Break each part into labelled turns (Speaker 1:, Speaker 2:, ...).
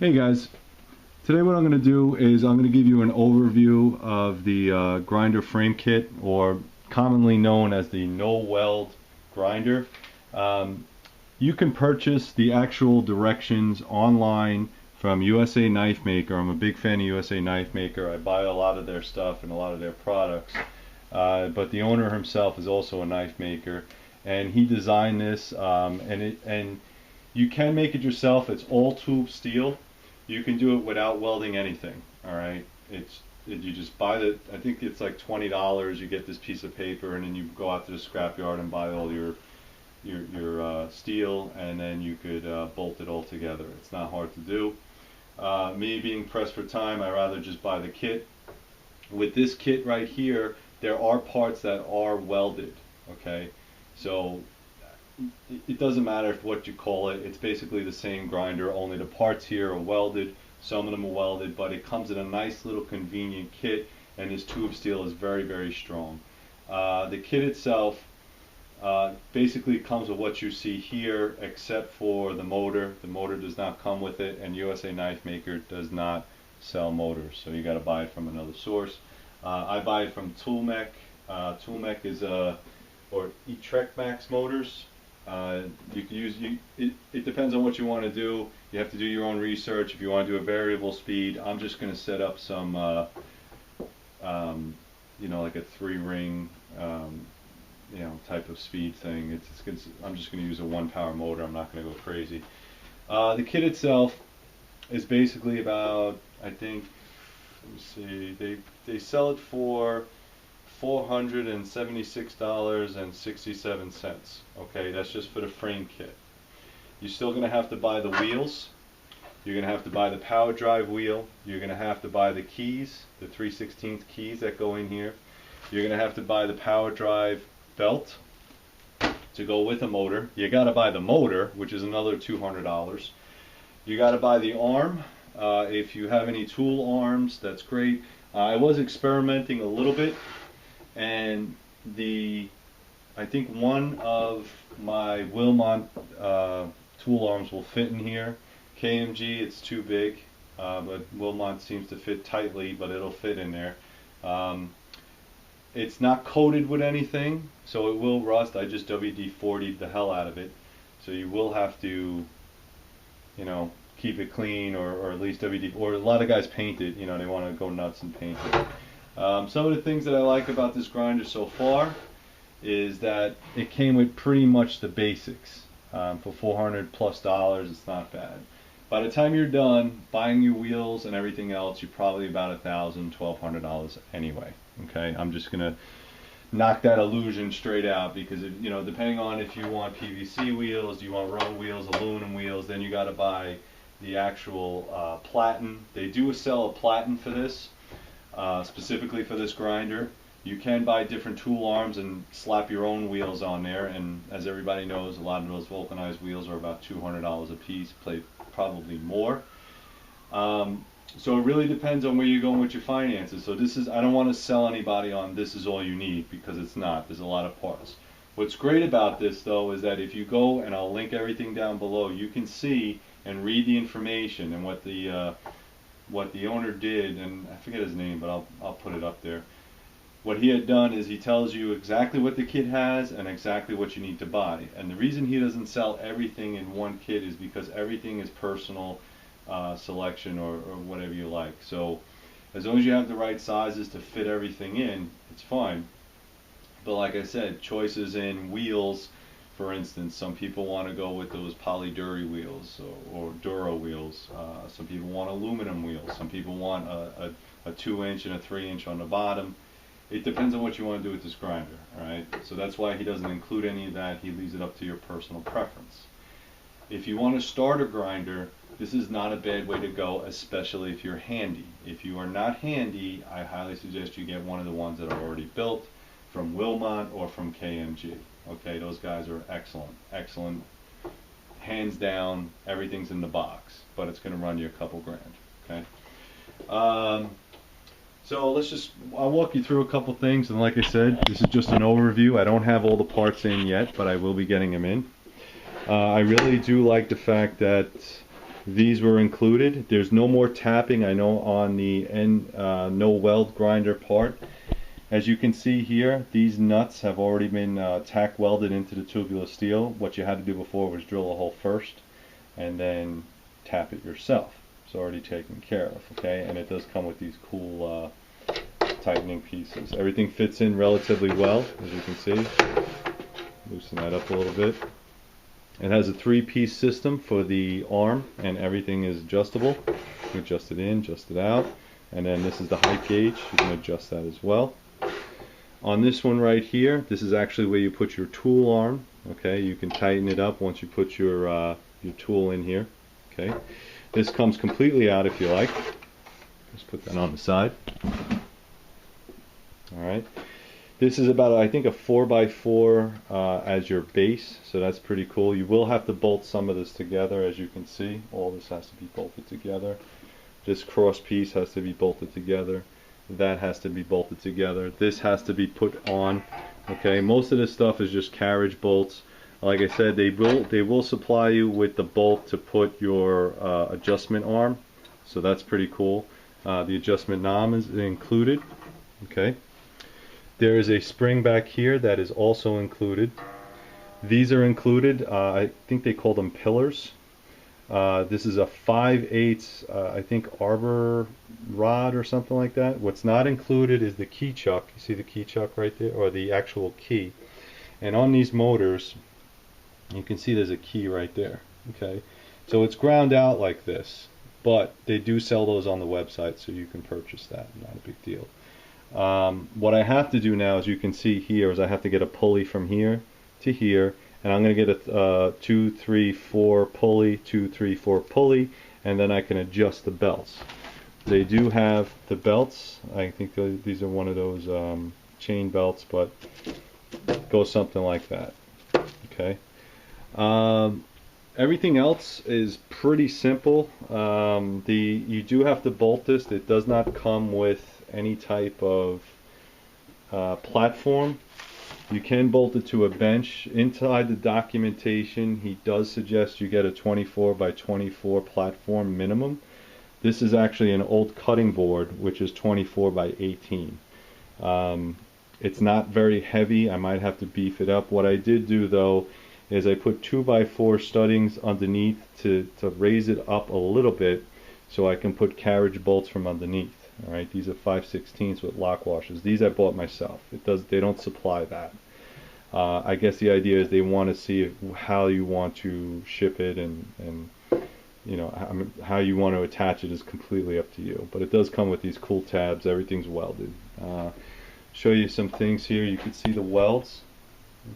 Speaker 1: Hey guys, today what I'm going to do is I'm going to give you an overview of the grinder frame kit, or commonly known as the no weld grinder. You can purchase the actual directions online from USA Knife Maker. I'm a big fan of USA Knife Maker. I buy a lot of their stuff and a lot of their products. But the owner himself is also a knife maker, and he designed this, and you can make it yourself. It's all tube steel. You can do it without welding anything. All right, you just buy the, I think it's like $20. You get this piece of paper, and then you go out to the scrapyard and buy all your steel, and then you could bolt it all together. It's not hard to do. Me being pressed for time, I rather just buy the kit. With this kit right here, there are parts that are welded. Okay, so it doesn't matter what you call it. It's basically the same grinder, only the parts here are welded. Some of them are welded, but it comes in a nice little convenient kit, and this tube steel is very, very strong. The kit itself basically comes with what you see here, except for the motor. The motor does not come with it, and USA Knife Maker does not sell motors, so you got to buy it from another source. I buy it from Toolmech. Toolmech is or Etrek Max motors. You can use, it depends on what you want to do. You have to do your own research. If you want to do a variable speed, I'm just going to set up some, you know, like a 3-ring, you know, type of speed thing. I'm just going to use a 1-power motor. I'm not going to go crazy. The kit itself is basically about, I think, let me see, they sell it for $476.67. Okay, that's just for the frame kit. You're still going to have to buy the wheels. You're going to have to buy the power drive wheel. You're going to have to buy the keys, the 3/16 keys that go in here. You're going to have to buy the power drive belt to go with the motor. You got to buy the motor, which is another $200. You got to buy the arm. If you have any tool arms, that's great. I was experimenting a little bit, and I think one of my Wilmot tool arms will fit in here. KMG, it's too big, but Wilmot seems to fit tightly, but it'll fit in there. It's not coated with anything, so it will rust. I just WD-40'd the hell out of it, so you will have to, you know, keep it clean, or at least WD, or a lot of guys paint it, you know, they want to go nuts and paint it. Some of the things that I like about this grinder so far is that it came with pretty much the basics. For $400+, it's not bad. By the time you're done buying your wheels and everything else, you're probably about $1,000, $1,200 anyway. Okay, I'm just gonna knock that illusion straight out, because you know, depending on if you want PVC wheels, do you want rubber wheels, aluminum wheels, then you got to buy the actual platen. They do sell a platen for this, specifically for this grinder. You can buy different tool arms and slap your own wheels on there, and as everybody knows, a lot of those vulcanized wheels are about $200 a piece, probably more. So it really depends on where you're going with your finances. So this is, I don't want to sell anybody on this is all you need, because it's not. There's a lot of parts. What's great about this though is that if you go, and I'll link everything down below, you can see and read the information and what the owner did, and I forget his name, but I'll put it up there. What he had done is he tells you exactly what the kit has and exactly what you need to buy. And the reason he doesn't sell everything in one kit is because everything is personal selection, or whatever you like. So as long as you have the right sizes to fit everything in, it's fine. But like I said, choices in wheels, for instance, some people want to go with those polyduri wheels, or Duro wheels. Some people want aluminum wheels. Some people want a 2-inch and a 3-inch on the bottom. It depends on what you want to do with this grinder. All right, so that's why he doesn't include any of that. He leaves it up to your personal preference. If you want to start a grinder, this is not a bad way to go, especially if you're handy. If you are not handy, I highly suggest you get one of the ones that are already built from Wilmot or from KMG. Okay, those guys are excellent, excellent, hands down. Everything's in the box, but it's going to run you a couple grand. Okay. So I'll walk you through a couple things, and like I said, this is just an overview. I don't have all the parts in yet, but I will be getting them in. I really do like the fact that These were included. There's no more tapping, I know, on the no weld grinder part. As you can see here, these nuts have already been tack welded into the tubular steel. What you had to do before was drill a hole first and then tap it yourself. It's already taken care of, okay? And it does come with these cool tightening pieces. Everything fits in relatively well, as you can see. Loosen that up a little bit. It has a 3-piece system for the arm, and everything is adjustable. You can adjust it in, adjust it out. And then this is the height gauge. You can adjust that as well. On this one right here, this is actually where you put your tool arm. Okay, you can tighten it up once you put your tool in here. Okay, this comes completely out if you like. Just put that on the side. All right. This is about, I think, a 4x4 as your base, so that's pretty cool. You will have to bolt some of this together, as you can see. All this has to be bolted together. This cross piece has to be bolted together. That has to be bolted together. This has to be put on. Okay, most of this stuff is just carriage bolts. Like I said, they will supply you with the bolt to put your adjustment arm, so that's pretty cool. The adjustment knob is included. Okay. There is a spring back here that is also included. These are included. I think they call them pillars. This is a 5/8, I think, arbor rod or something like that. What's not included is the key chuck. You see the key chuck right there, or the actual key. And on these motors, you can see there's a key right there. Okay, so it's ground out like this, but they do sell those on the website, so you can purchase that. Not a big deal. What I have to do now, as you can see here, is I have to get a pulley from here to here, and I'm going to get a 2, 3, 4 pulley, 2, 3, 4 pulley, and then I can adjust the belts. They do have the belts. I think these are one of those chain belts, but it goes something like that. Okay. Everything else is pretty simple. You do have to bolt this. It does not come with any type of platform. You can bolt it to a bench. Inside the documentation, he does suggest you get a 24x24 platform minimum. This is actually an old cutting board, which is 24x18. It's not very heavy. I might have to beef it up. What I did do, though, is I put 2x4 studdings underneath to raise it up a little bit, so I can put carriage bolts from underneath. All right, these are 5/16 with lock washers. These I bought myself. They don't supply that. I guess the idea is they want to see how you want to ship it, and you know, how you want to attach it is completely up to you. But it does come with these cool tabs. Everything's welded. Show you some things here. You can see the welds.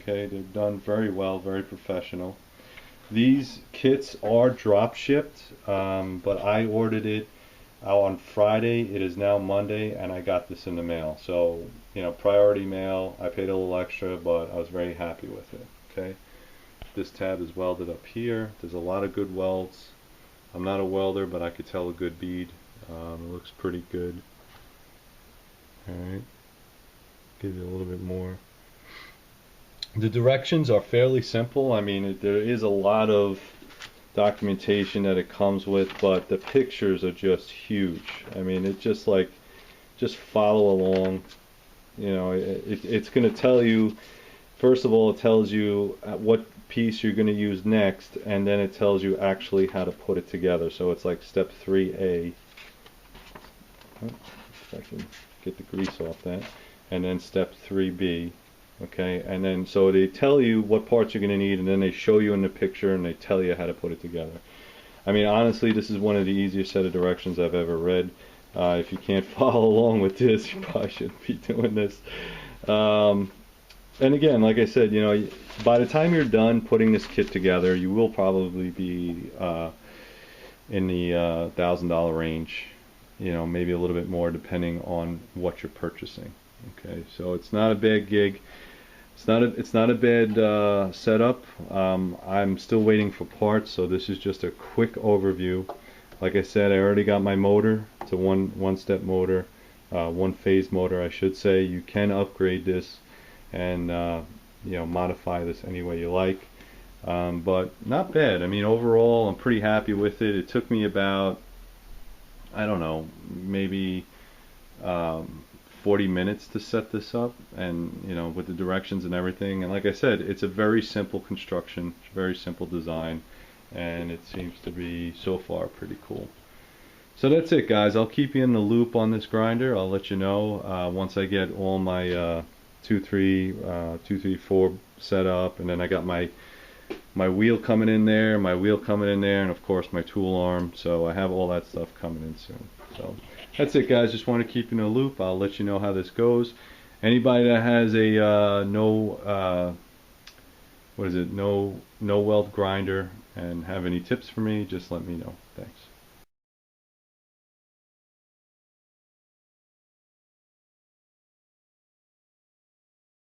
Speaker 1: Okay, they're done very well, very professional. These kits are drop shipped, but I ordered it on Friday. It is now Monday, and I got this in the mail. So, you know, priority mail. I paid a little extra, but I was very happy with it. Okay, this tab is welded up here. There's a lot of good welds. I'm not a welder, but I could tell a good bead. It looks pretty good. Alright, give you a little bit more. The directions are fairly simple. I mean, there is a lot of documentation that it comes with, but the pictures are just huge. I mean, it's just like, just follow along. You know, it's going to tell you, first of all, it tells you what piece you're going to use next, and then it tells you actually how to put it together. So it's like step 3A. If I can get the grease off that. And then step 3B. Okay, and then so they tell you what parts you're going to need, and then they show you in the picture, and they tell you how to put it together. I mean, honestly, this is one of the easiest set of directions I've ever read. If you can't follow along with this, you probably shouldn't be doing this. And again, like I said, you know, by the time you're done putting this kit together, you will probably be in the $1,000 range. You know, maybe a little bit more depending on what you're purchasing. Okay, so it's not a bad gig. It's not a bad setup. I'm still waiting for parts, so this is just a quick overview. Like I said, I already got my motor. It's a one-step motor, one-phase motor, I should say. You can upgrade this and you know, modify this any way you like. But not bad. I mean, overall, I'm pretty happy with it. It took me about, I don't know, maybe 40 minutes to set this up, and with the directions and everything. And like I said, it's a very simple construction, very simple design, and it seems to be so far pretty cool. So that's it, guys. I'll keep you in the loop on this grinder. I'll let you know once I get all my 234 set up, and then I got my wheel coming in there, and of course my tool arm. So I have all that stuff coming in soon. So that's it, guys. Just want to keep you in the loop. I'll let you know how this goes. Anybody that has a no weld grinder and have any tips for me, just let me know.